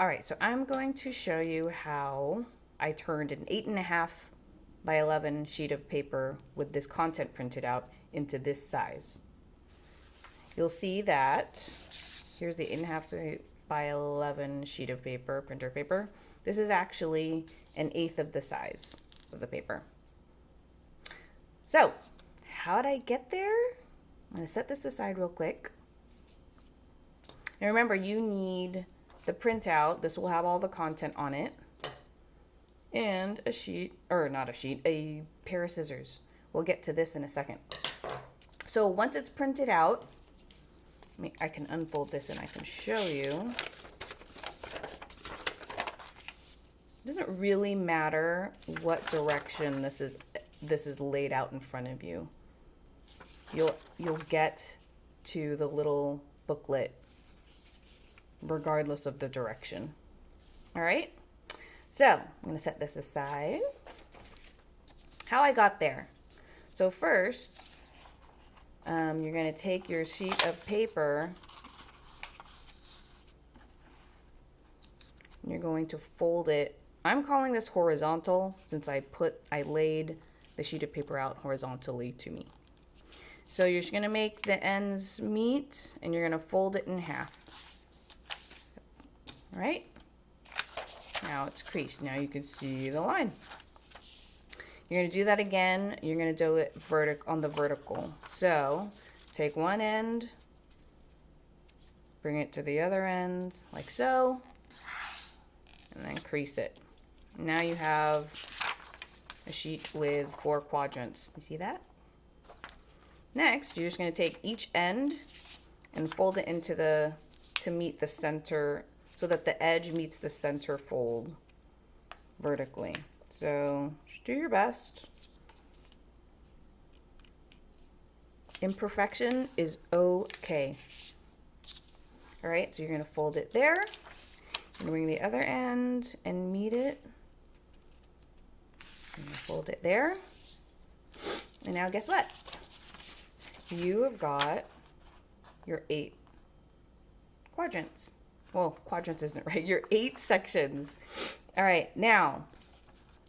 All right, so I'm going to show you how I turned an 8.5 by 11 sheet of paper with this content printed out into this size. You'll see that here's the 8.5 by 11 sheet of paper, printer paper. This is actually an eighth of the size of the paper. So, how did I get there? I'm going to set this aside real quick. And remember, you need the printout. This will have all the content on it. And a sheet, or not a sheet, a pair of scissors. We'll get to this in a second. So once it's printed out, I can unfold this and I can show you. It doesn't really matter what direction this is laid out in front of you. You'll get to the little booklet regardless of the direction. All right? So I'm going to set this aside. How I got there. So first, you're going to take your sheet of paper and you're going to fold it. I'm calling this horizontal since I laid the sheet of paper out horizontally to me. So you're just going to make the ends meet and you're going to fold it in half. All right? Now it's creased. Now you can see the line. You're going to do that again. You're going to do it on the vertical. So take one end, bring it to the other end like so, and then crease it. Now you have a sheet with 4 quadrants. You see that? Next, you're just going to take each end and fold it into to meet the center, so that the edge meets the center fold vertically. So just do your best. Imperfection is okay. All right, so you're going to fold it there and bring the other end and meet it. And fold it there. And now guess what? You have got your 8 quadrants. Well, quadrants isn't right. Your 8 sections. All right, now,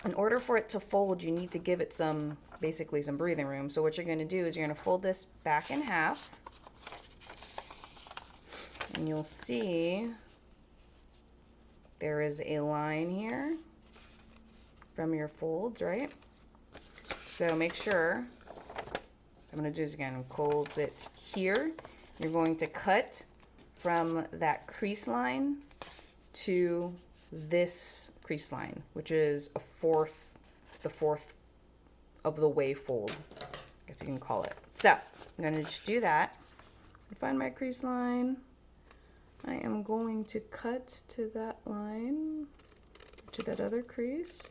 in order for it to fold, you need to give it basically some breathing room. So what you're going to do is you're going to fold this back in half. And you'll see there is a line here from your folds, right? So make sure, I'm going to do this again, folds it here. You're going to cut from that crease line to this crease line, which is the fourth of the way fold, I guess you can call it. So I'm going to just do that. Find my crease line. I am going to cut to that line, to that other crease.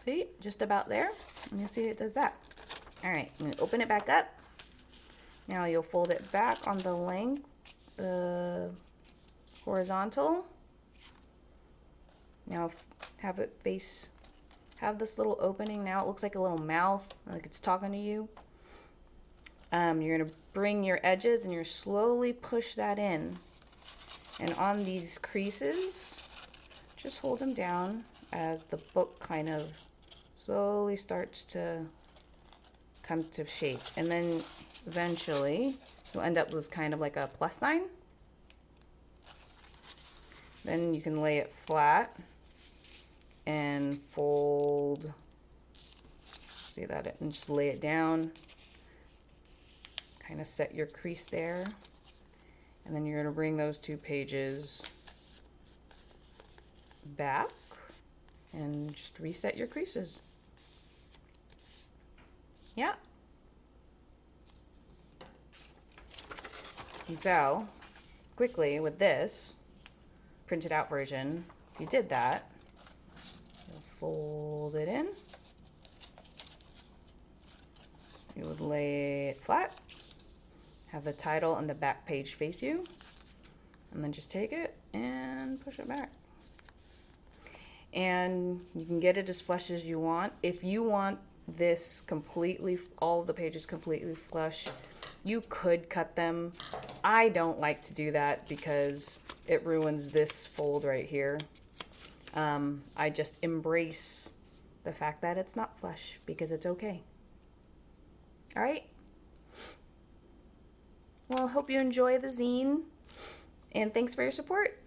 See, just about there. And you'll see it does that. All right, I'm going to open it back up. Now you'll fold it back on the length, horizontal. Now have this little opening. Now it looks like a little mouth, like it's talking to you. You're going to bring your edges and you're slowly push that in. And on these creases, just hold them down as the book kind of slowly starts to come to shape. And then eventually you'll end up with kind of like a plus sign. Then you can lay it flat and fold, see that, and just lay it down. Kind of set your crease there. And then you're going to bring those 2 pages back and just reset your creases. Yeah. And so, quickly with this printed out version, if you did that, you'll fold it in. You would lay it flat, have the title and the back page face you, and then just take it and push it back. And you can get it as flush as you want. If you want this completely, all the pages completely flush, You could cut them. I don't like to do that because it ruins this fold right here. I just embrace the fact that it's not flush because it's okay. All right. Well, hope you enjoy the zine, and thanks for your support.